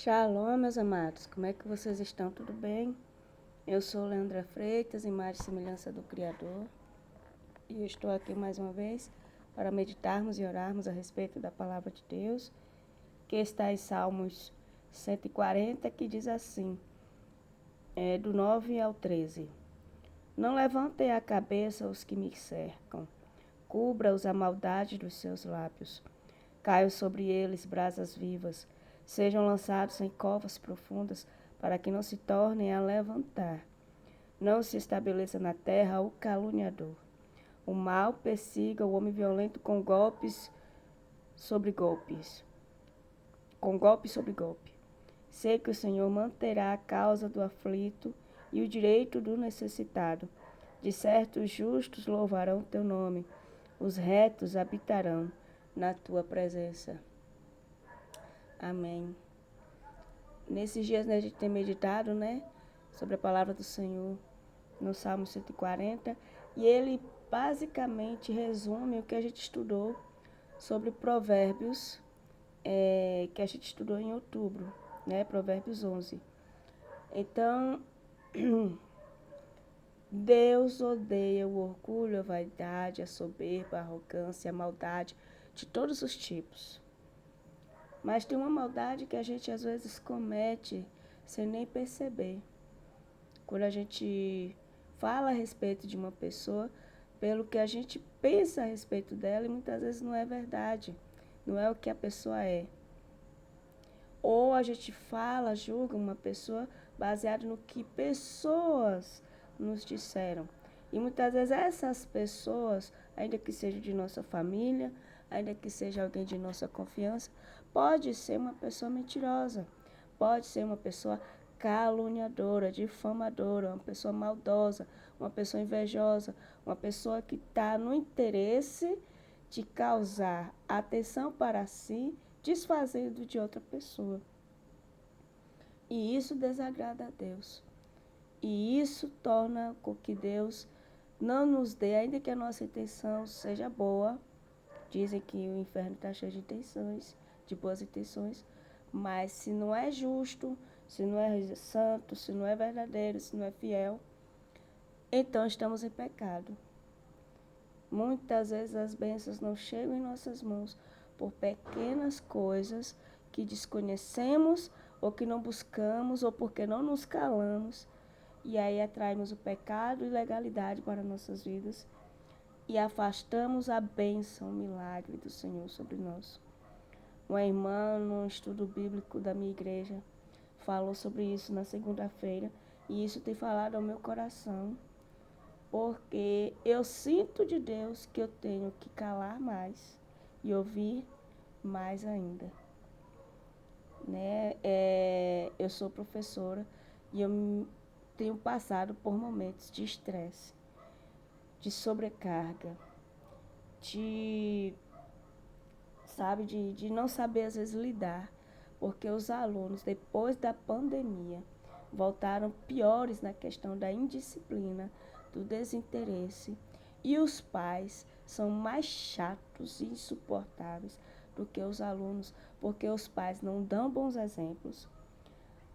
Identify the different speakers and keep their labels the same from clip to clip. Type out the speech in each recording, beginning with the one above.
Speaker 1: Shalom, meus amados. Como é que vocês estão? Tudo bem? Eu sou Leandra Freitas, imagem e semelhança do Criador. E eu estou aqui mais uma vez para meditarmos e orarmos a respeito da palavra de Deus, que está em Salmos 140, que diz assim, do 9 ao 13. Não levantem a cabeça os que me cercam, cubra-os a maldade dos seus lábios. Caiam sobre eles brasas vivas, sejam lançados em covas profundas, para que não se tornem a levantar. Não se estabeleça na terra o caluniador. O mal persiga o homem violento com golpes sobre golpes. Com golpe sobre golpe. Sei que o Senhor manterá a causa do aflito e o direito do necessitado. De certo, os justos louvarão teu nome. Os retos habitarão na tua presença. Amém. Nesses dias, a gente tem meditado, sobre a palavra do Senhor no Salmo 140, e ele basicamente resume o que a gente estudou sobre Provérbios, que a gente estudou em outubro, Provérbios 11. Então, Deus odeia o orgulho, a vaidade, a soberba, a arrogância, a maldade de todos os tipos. Mas tem uma maldade que a gente às vezes comete sem nem perceber. Quando a gente fala a respeito de uma pessoa, pelo que a gente pensa a respeito dela, e muitas vezes não é verdade, não é o que a pessoa é. Ou a gente fala, julga uma pessoa baseado no que pessoas nos disseram. E muitas vezes essas pessoas, ainda que seja de nossa família, ainda que seja alguém de nossa confiança, pode ser uma pessoa mentirosa, pode ser uma pessoa caluniadora, difamadora, uma pessoa maldosa, uma pessoa invejosa, uma pessoa que está no interesse de causar atenção para si, desfazendo de outra pessoa. E isso desagrada a Deus. E isso torna com que Deus não nos dê, ainda que a nossa intenção seja boa. Dizem que o inferno está cheio de intenções, de boas intenções, mas se não é justo, se não é santo, se não é verdadeiro, se não é fiel, então estamos em pecado. Muitas vezes as bênçãos não chegam em nossas mãos por pequenas coisas que desconhecemos ou que não buscamos ou porque não nos calamos. E aí atraímos o pecado e ilegalidade para nossas vidas e afastamos a bênção, o milagre do Senhor sobre nós. Uma irmã, num estudo bíblico da minha igreja, falou sobre isso na segunda-feira e isso tem falado ao meu coração, porque eu sinto de Deus que eu tenho que calar mais e ouvir mais ainda. Eu sou professora e eu tenho passado por momentos de estresse, de sobrecarga, de não saber às vezes lidar, porque os alunos, depois da pandemia, voltaram piores na questão da indisciplina, do desinteresse, e os pais são mais chatos e insuportáveis do que os alunos, porque os pais não dão bons exemplos,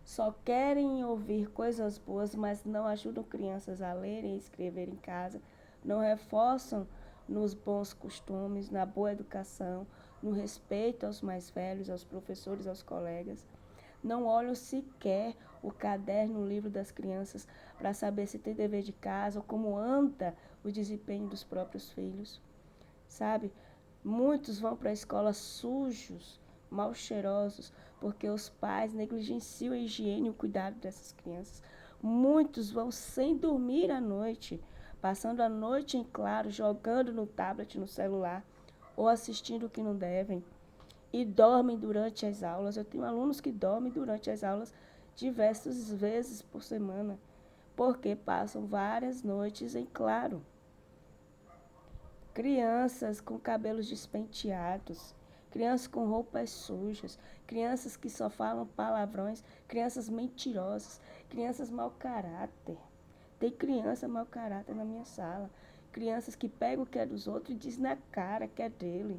Speaker 1: só querem ouvir coisas boas, mas não ajudam crianças a lerem e escrever em casa, não reforçam nos bons costumes, na boa educação, no respeito aos mais velhos, aos professores, aos colegas. Não olham sequer o caderno, o livro das crianças para saber se tem dever de casa ou como anda o desempenho dos próprios filhos. Sabe? Muitos vão para a escola sujos, mal cheirosos, porque os pais negligenciam a higiene e o cuidado dessas crianças. Muitos vão sem dormir à noite, passando a noite em claro, jogando no tablet, no celular, ou assistindo o que não devem. E dormem durante as aulas. Eu tenho alunos que dormem durante as aulas diversas vezes por semana, porque passam várias noites em claro. Crianças com cabelos despenteados, crianças com roupas sujas, crianças que só falam palavrões, crianças mentirosas, crianças mau caráter. Tem criança mau caráter na minha sala. Crianças que pegam o que é dos outros e dizem na cara que é dele.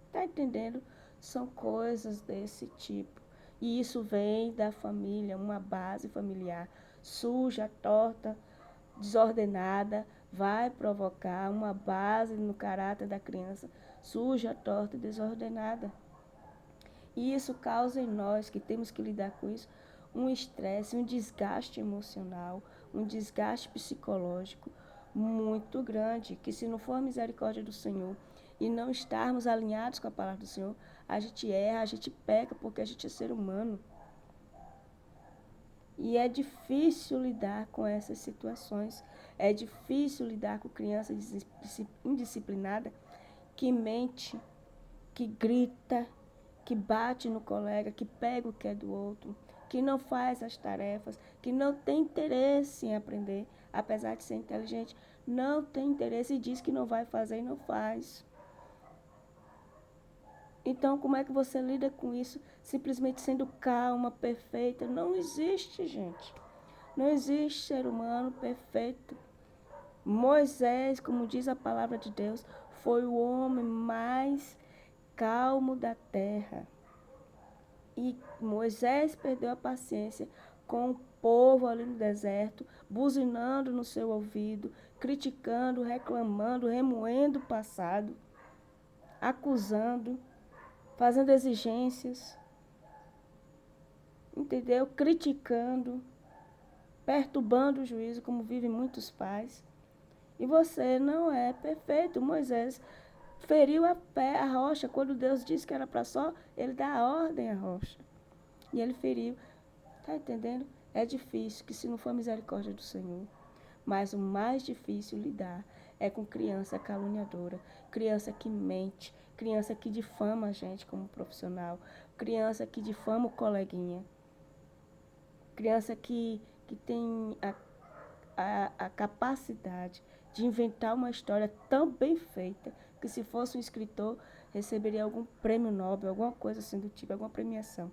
Speaker 1: Tá entendendo? São coisas desse tipo. E isso vem da família, uma base familiar suja, torta, desordenada, vai provocar uma base no caráter da criança suja, torta e desordenada. E isso causa em nós, que temos que lidar com isso, um estresse, um desgaste emocional, um desgaste psicológico muito grande, que se não for a misericórdia do Senhor e não estarmos alinhados com a palavra do Senhor, a gente erra, a gente peca, porque a gente é ser humano. E é difícil lidar com essas situações. É difícil lidar com criança indisciplinada que mente, que grita, que bate no colega, que pega o que é do outro, que não faz as tarefas, que não tem interesse em aprender, apesar de ser inteligente, não tem interesse e diz que não vai fazer e não faz. Então, como é que você lida com isso simplesmente sendo calma, perfeita? Não existe, gente. Não existe ser humano perfeito. Moisés, como diz a palavra de Deus, foi o homem mais calmo da terra. E Moisés perdeu a paciência com o povo ali no deserto, buzinando no seu ouvido, criticando, reclamando, remoendo o passado, acusando, fazendo exigências, entendeu? Criticando, perturbando o juízo, como vivem muitos pais. E você não é perfeito. Moisés feriu a rocha. Quando Deus disse que era para só, ele dá a ordem à rocha. E ele feriu. Está entendendo? É difícil, que se não for a misericórdia do Senhor. Mas o mais difícil lidar é com criança caluniadora, criança que mente, criança que difama a gente como profissional, criança que difama o coleguinha, criança que tem a capacidade de inventar uma história tão bem feita que, se fosse um escritor, receberia algum prêmio Nobel, alguma coisa assim do tipo, alguma premiação.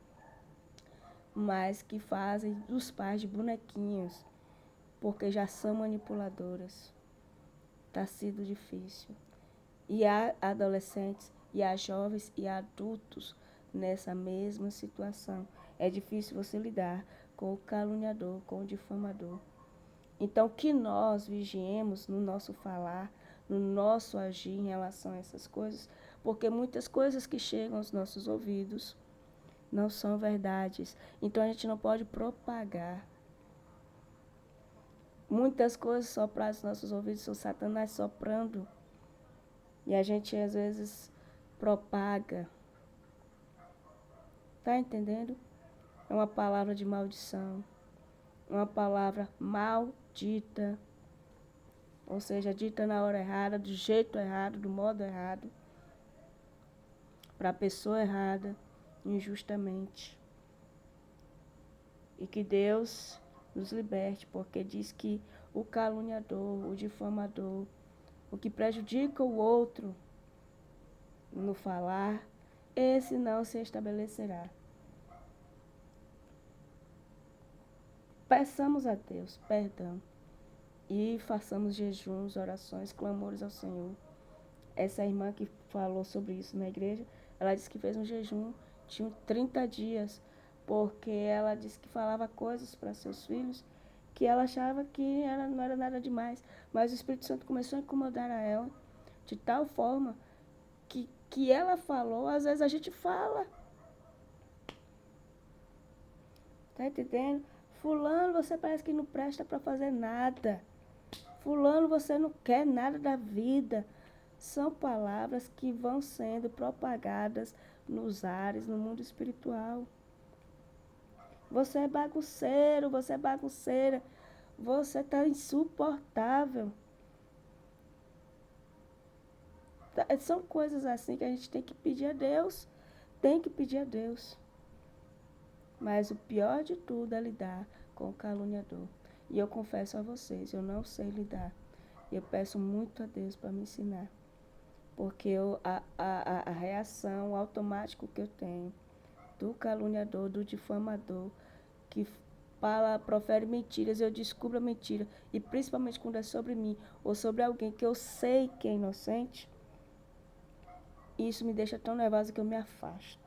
Speaker 1: Mas que fazem dos pais de bonequinhos, porque já são manipuladoras. Está sendo difícil. E há adolescentes, e há jovens, e há adultos nessa mesma situação. É difícil você lidar com o caluniador, com o difamador. Então, que nós vigiemos no nosso falar, no nosso agir em relação a essas coisas, porque muitas coisas que chegam aos nossos ouvidos não são verdades. Então, a gente não pode propagar. Muitas coisas sopradas nos nossos ouvidos são Satanás soprando. E a gente, às vezes, propaga. Tá entendendo? É uma palavra de maldição. Uma palavra maldita. Ou seja, dita na hora errada, do jeito errado, do modo errado, para a pessoa errada, injustamente. E que Deus nos liberte, porque diz que o caluniador, o difamador, o que prejudica o outro no falar, esse não se estabelecerá. Peçamos a Deus perdão e façamos jejuns, orações, clamores ao Senhor. Essa irmã que falou sobre isso na igreja, ela disse que fez um jejum, tinha 30 dias, porque ela disse que falava coisas para seus filhos que ela achava que não era nada demais. Mas o Espírito Santo começou a incomodar a ela de tal forma que ela falou, às vezes a gente fala. Tá entendendo? Fulano, você parece que não presta para fazer nada. Fulano, você não quer nada da vida. São palavras que vão sendo propagadas nos ares, no mundo espiritual. Você é bagunceiro, você é bagunceira. Você está insuportável. São coisas assim que a gente tem que pedir a Deus. Tem que pedir a Deus. Mas o pior de tudo é lidar com o caluniador. E eu confesso a vocês, eu não sei lidar. E eu peço muito a Deus para me ensinar. Porque a reação automática que eu tenho do caluniador, do difamador, que profere mentiras, eu descubro a mentira. E principalmente quando é sobre mim ou sobre alguém que eu sei que é inocente, isso me deixa tão nervosa que eu me afasto.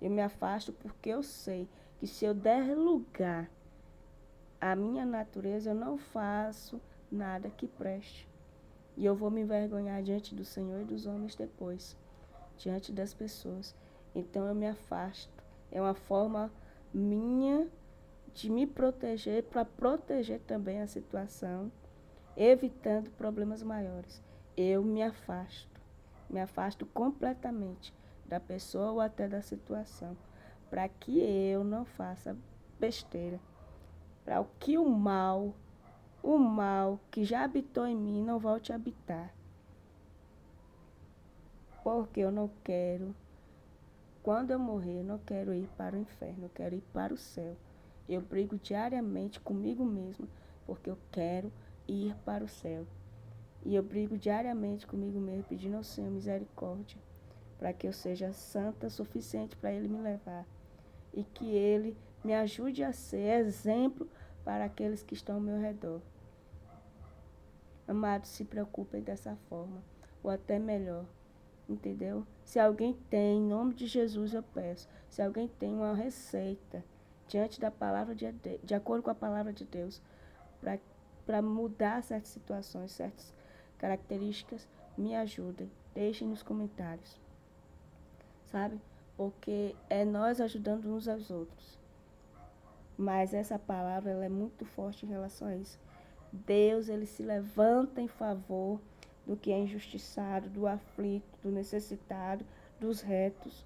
Speaker 1: Eu me afasto porque eu sei que se eu der lugar à minha natureza, eu não faço nada que preste. E eu vou me envergonhar diante do Senhor e dos homens depois, diante das pessoas. Então eu me afasto. É uma forma minha de me proteger para proteger também a situação, evitando problemas maiores. Eu me afasto completamente da pessoa ou até da situação, para que eu não faça besteira, para que o mal que já habitou em mim não volte a habitar. Porque eu não quero, quando eu morrer, eu não quero ir para o inferno, eu quero ir para o céu. Eu brigo diariamente comigo mesma, porque eu quero ir para o céu. E eu brigo diariamente comigo mesmo, pedindo ao Senhor misericórdia, para que eu seja santa o suficiente para Ele me levar. E que Ele me ajude a ser exemplo para aqueles que estão ao meu redor. Amados, se preocupem dessa forma, ou até melhor, entendeu? Se alguém tem, em nome de Jesus eu peço, se alguém tem uma receita diante da palavra de acordo com a palavra de Deus, para mudar certas situações, certas características, me ajudem, deixem nos comentários, sabe? Porque é nós ajudando uns aos outros. Mas essa palavra ela é muito forte em relação a isso. Deus, ele se levanta em favor do que é injustiçado, do aflito, do necessitado, dos retos.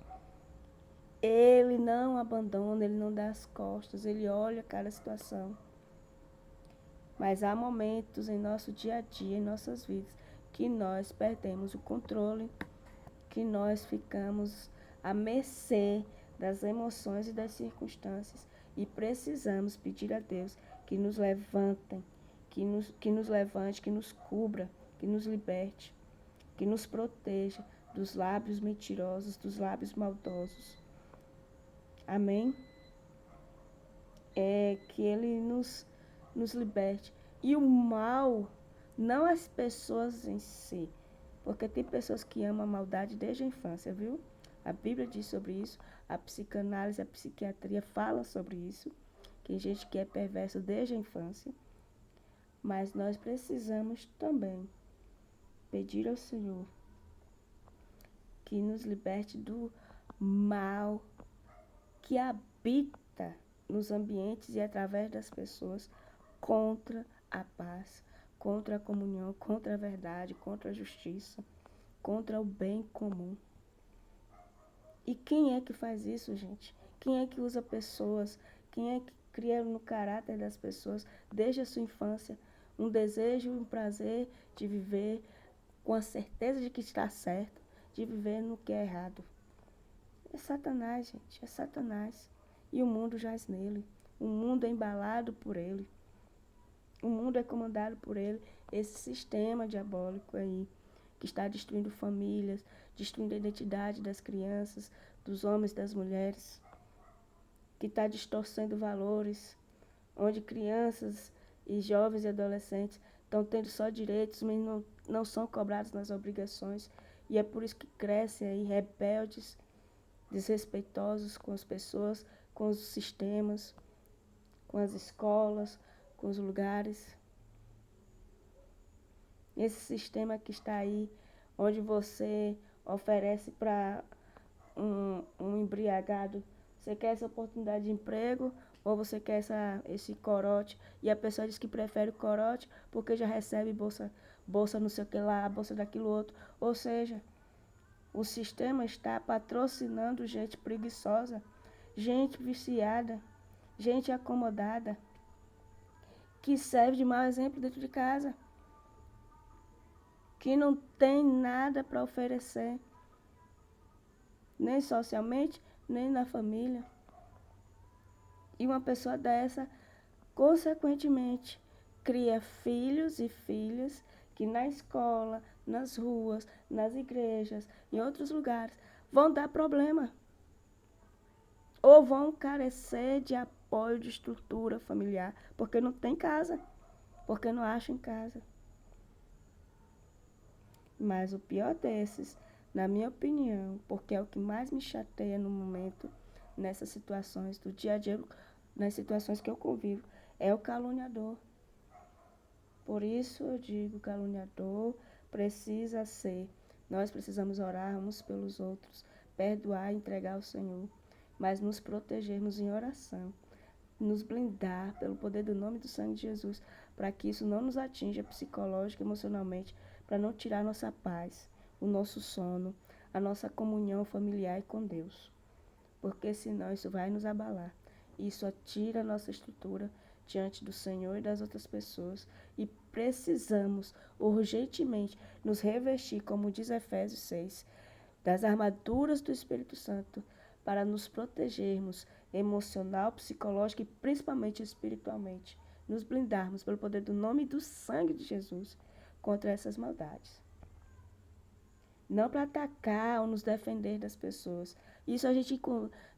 Speaker 1: Ele não abandona, ele não dá as costas, ele olha cada situação. Mas há momentos em nosso dia a dia, em nossas vidas, que nós perdemos o controle, que nós ficamos à mercê das emoções e das circunstâncias. E precisamos pedir a Deus que nos levantem, que nos levante, que nos cubra, que nos liberte, que nos proteja dos lábios mentirosos, dos lábios maldosos. Amém? Que Ele nos liberte. E o mal, não as pessoas em si, porque tem pessoas que amam a maldade desde a infância, viu? A Bíblia diz sobre isso, a psicanálise, a psiquiatria fala sobre isso. Tem gente que é perverso desde a infância. Mas nós precisamos também pedir ao Senhor que nos liberte do mal que habita nos ambientes e através das pessoas contra a paz, contra a comunhão, contra a verdade, contra a justiça, contra o bem comum. E quem é que faz isso, gente? Quem é que usa pessoas? Quem é que cria no caráter das pessoas, desde a sua infância, um desejo e um prazer de viver com a certeza de que está certo, de viver no que é errado? É Satanás, gente, é Satanás. E o mundo jaz nele. O mundo é embalado por ele. O mundo é comandado por ele. Esse sistema diabólico aí, que está destruindo famílias, destruindo a identidade das crianças, dos homens, das mulheres, que está distorcendo valores, onde crianças e jovens e adolescentes estão tendo só direitos, mas não são cobrados nas obrigações. E é por isso que crescem aí rebeldes, desrespeitosos com as pessoas, com os sistemas, com as escolas, com os lugares. Esse sistema que está aí, onde você oferece para um embriagado, você quer essa oportunidade de emprego ou você quer esse corote? E a pessoa diz que prefere o corote porque já recebe bolsa não sei o que lá, bolsa daquilo outro. Ou seja, o sistema está patrocinando gente preguiçosa, gente viciada, gente acomodada, que serve de mau exemplo dentro de casa, que não tem nada para oferecer, nem socialmente, nem na família. E uma pessoa dessa, consequentemente, cria filhos e filhas que na escola, nas ruas, nas igrejas, em outros lugares, vão dar problema. Ou vão carecer de apoio de estrutura familiar, porque não tem casa, porque não acham em casa. Mas o pior desses, na minha opinião, porque é o que mais me chateia no momento, nessas situações do dia a dia, nas situações que eu convivo, é o caluniador. Por isso eu digo, caluniador precisa ser. Nós precisamos orar uns pelos outros, perdoar e entregar ao Senhor, mas nos protegermos em oração, nos blindar pelo poder do nome do sangue de Jesus, para que isso não nos atinja psicológica, emocionalmente, para não tirar nossa paz, o nosso sono, a nossa comunhão familiar e com Deus. Porque senão isso vai nos abalar. Isso atira a nossa estrutura diante do Senhor e das outras pessoas. E precisamos urgentemente nos revestir, como diz Efésios 6, das armaduras do Espírito Santo, para nos protegermos emocional, psicológica e principalmente espiritualmente. Nos blindarmos pelo poder do nome e do sangue de Jesus contra essas maldades. Não para atacar ou nos defender das pessoas. Isso a gente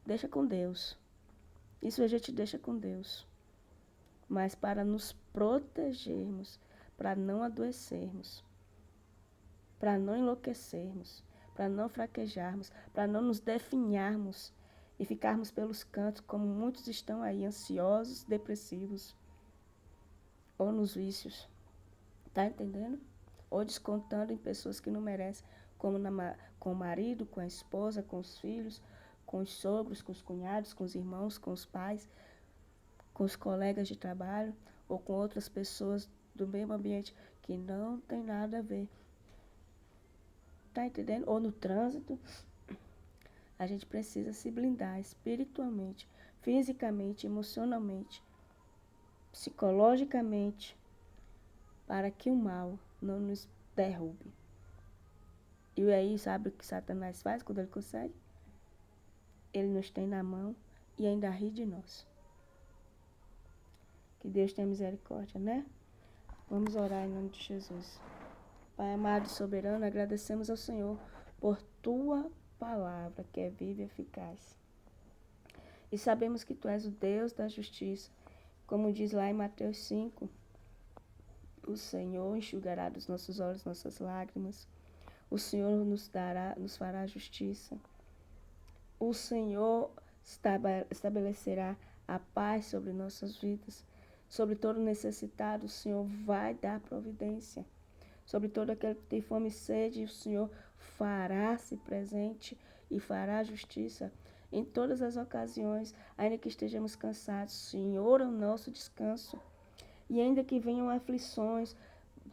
Speaker 1: deixa com Deus. Isso a gente deixa com Deus. Mas para nos protegermos, para não adoecermos, para não enlouquecermos, para não fraquejarmos, para não nos definharmos e ficarmos pelos cantos, como muitos estão aí, ansiosos, depressivos, ou nos vícios. Tá entendendo? Ou descontando em pessoas que não merecem, como com o marido, com a esposa, com os filhos, com os sogros, com os cunhados, com os irmãos, com os pais, com os colegas de trabalho, ou com outras pessoas do mesmo ambiente que não tem nada a ver. Tá entendendo? Ou no trânsito. A gente precisa se blindar espiritualmente, fisicamente, emocionalmente, psicologicamente, para que o mal não nos derrube. E aí, sabe o que Satanás faz quando ele consegue? Ele nos tem na mão e ainda ri de nós. Que Deus tenha misericórdia, né? Vamos orar em nome de Jesus. Pai amado e soberano, agradecemos ao Senhor por Tua palavra, que é viva e eficaz. E sabemos que Tu és o Deus da justiça. Como diz lá em Mateus 5, o Senhor enxugará dos nossos olhos nossas lágrimas. O Senhor nos fará justiça. O Senhor estabelecerá a paz sobre nossas vidas. Sobre todo necessitado, o Senhor vai dar providência. Sobre todo aquele que tem fome e sede, o Senhor fará-se presente e fará justiça. Em todas as ocasiões, ainda que estejamos cansados, o Senhor é o nosso descanso. E ainda que venham aflições,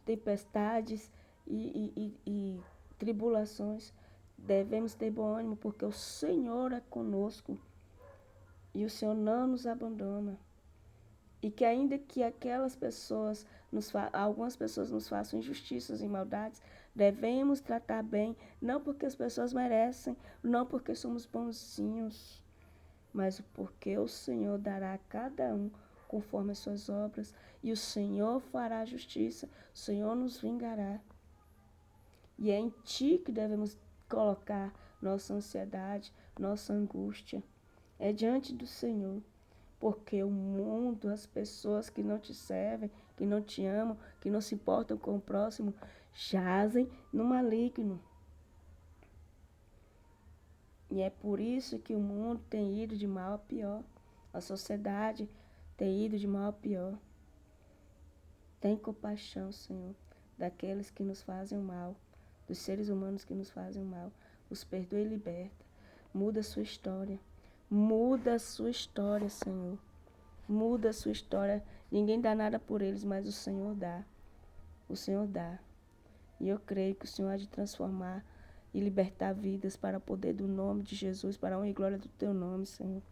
Speaker 1: tempestades e tribulações, devemos ter bom ânimo, porque o Senhor é conosco e o Senhor não nos abandona. E que ainda que aquelas pessoas, algumas pessoas nos façam injustiças e maldades, devemos tratar bem, não porque as pessoas merecem, não porque somos bonzinhos, mas porque o Senhor dará a cada um conforme as suas obras, e o Senhor fará justiça, o Senhor nos vingará. E é em Ti que devemos colocar nossa ansiedade, nossa angústia. É diante do Senhor. Porque o mundo, as pessoas que não te servem, que não te amam, que não se importam com o próximo, jazem no maligno. E é por isso que o mundo tem ido de mal a pior. A sociedade tem ido de mal a pior. Tem compaixão, Senhor, daqueles que nos fazem o mal, dos seres humanos que nos fazem o mal. Os perdoa e liberta. Muda a sua história. Muda a sua história, Senhor. Muda a sua história. Ninguém dá nada por eles, mas o Senhor dá. O Senhor dá. E eu creio que o Senhor há de transformar e libertar vidas para o poder do nome de Jesus, para a honra e glória do Teu nome, Senhor.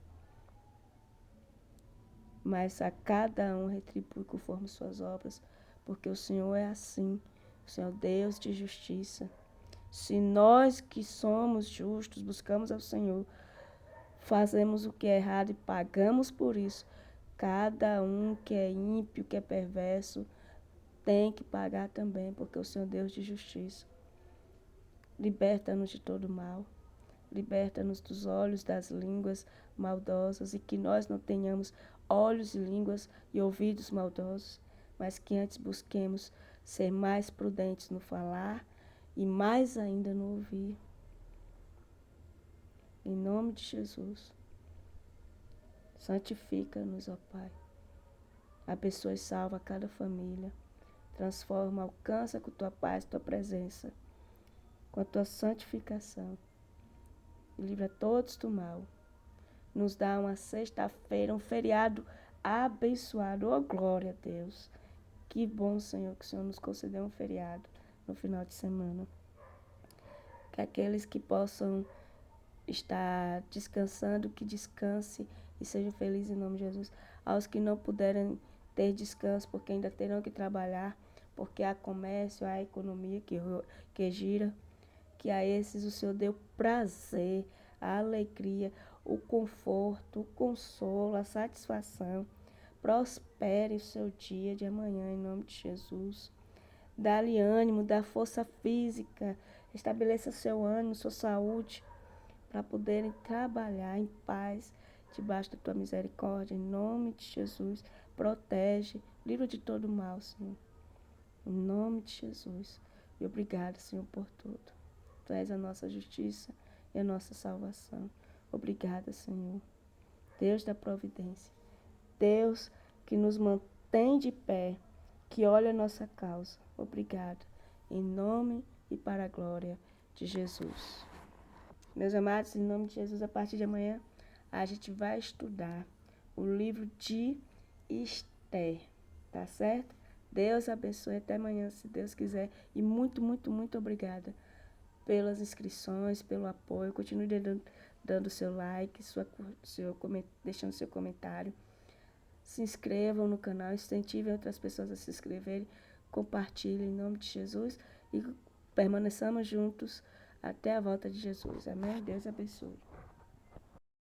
Speaker 1: Mas a cada um retribui conforme suas obras, porque o Senhor é assim. O Senhor é Deus de justiça. Se nós que somos justos buscamos ao Senhor, fazemos o que é errado e pagamos por isso, cada um que é ímpio, que é perverso, tem que pagar também, porque o Senhor é Deus de justiça. Liberta-nos de todo mal. Liberta-nos dos olhos das línguas maldosas e que nós não tenhamos olhos e línguas e ouvidos maldosos, mas que antes busquemos ser mais prudentes no falar e mais ainda no ouvir. Em nome de Jesus. Santifica-nos, ó Pai. Abençoa e salva cada família. Transforma, alcança com tua paz, tua presença, com a tua santificação. E livra todos do mal. Nos dá uma sexta-feira, um feriado abençoado. Oh, glória a Deus. Que bom, Senhor, que o Senhor nos concedeu um feriado no final de semana. Que aqueles que possam estar descansando, que descanse e sejam felizes em nome de Jesus. Aos que não puderem ter descanso, porque ainda terão que trabalhar, porque há comércio, há economia que gira, que a esses o Senhor deu prazer, a alegria, o conforto, o consolo, a satisfação. Prospere o seu dia de amanhã em nome de Jesus. Dá-lhe ânimo, dá força física, estabeleça seu ânimo, sua saúde, para poderem trabalhar em paz, debaixo da tua misericórdia, em nome de Jesus. Protege, livra de todo mal, Senhor, em nome de Jesus. E obrigado, Senhor, por tudo. Tu és a nossa justiça e a nossa salvação. Obrigada, Senhor, Deus da providência, Deus que nos mantém de pé, que olha a nossa causa. Obrigado, em nome e para a glória de Jesus. Meus amados, em nome de Jesus, a partir de amanhã, a gente vai estudar o livro de Esther, tá certo? Deus abençoe, até amanhã, se Deus quiser. E muito, muito, muito obrigada pelas inscrições, pelo apoio. Continue dando seu like, deixando seu comentário. Se inscrevam no canal, incentivem outras pessoas a se inscreverem. Compartilhem em nome de Jesus e permaneçamos juntos até a volta de Jesus. Amém? Deus abençoe.